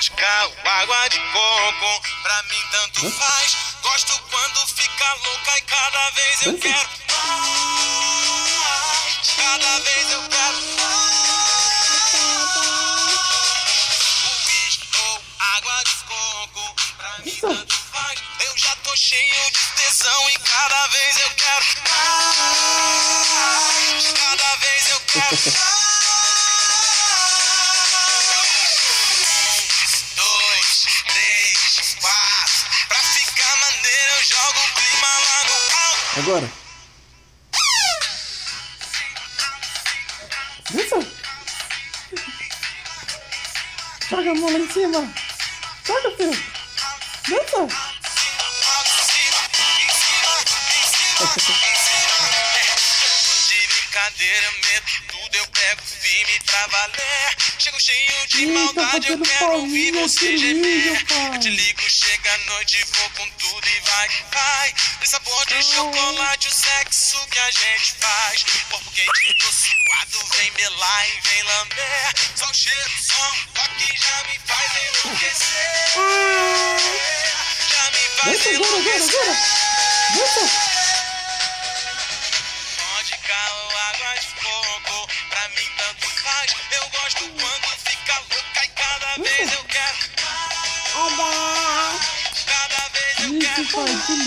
vodka ou água de coco, pra mim tanto faz. Gosto quando fica louca e cada vez eu quero mais. Cada vez eu quero uísque ou água de coco, pra mim tanto faz. Eu já tô cheio de tesão e cada vez eu quero mais. Cada vez eu quero mais. 1, 2, 3, 4. Pra ficar maneiro eu jogo o clima lá no alto. Agora. Dança. Joga a mão lá em cima. Joga, filho. Dança. De brincadeira, medo, tudo eu pego firme pra valer. Chego cheio de maldade, eu quero ouvir você gemer. Eu te ligo, chega a noite, vou com tudo e vai que vai. Tem sabor de chocolate, o sexo que a gente faz. Corpo quente, tô suado, vem melar e vem lamber. Só o cheiro, só um toque já me faz enlouquecer. Já me faz enlouquecer. Vodka ou água de coco, pra mim tanto faz. Eu gosto quando fica louca e cada vez eu quero mais. Cada vez eu quero mais.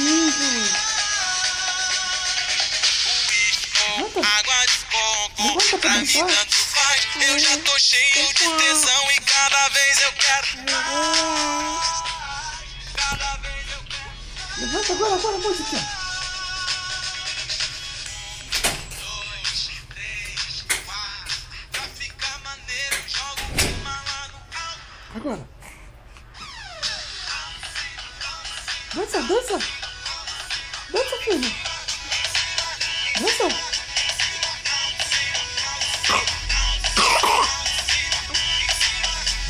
Uísque ou água de coco, pra mim tanto faz. Eu já tô cheio de tesão e cada vez eu quero mais. Cada vez eu quero. Levanta agora, música. 2, 3, 4. Pra ficar maneiro eu jogo o clima lá no alto. Agora. Dança. Dança, filho. Dança.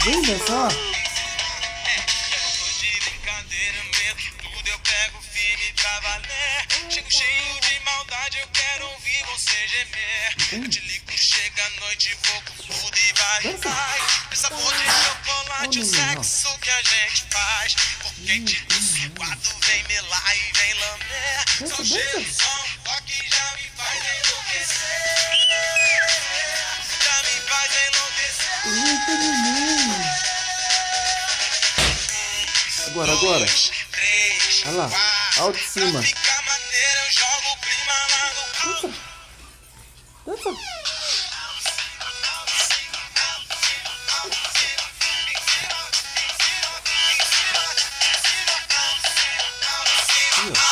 Vem dançar. De brincadeira, medo, tudo eu pego firme pra valer. Chego cheio de maldade, eu quero ouvir você gemer. Eu te ligo, chega a noite, vou com tudo e vai. Tem sabor de chocolate, o sexo que a gente faz. Corpo quente, tô suado, vem melar e vem lamber. Só o cheiro, só um toque já me faz enlouquecer. Já me faz enlouquecer. Agora. 2, 3, Olha lá, alto de cima. Pra ficar maneiro eu jogo o clima lá no alto. Dança. Dança.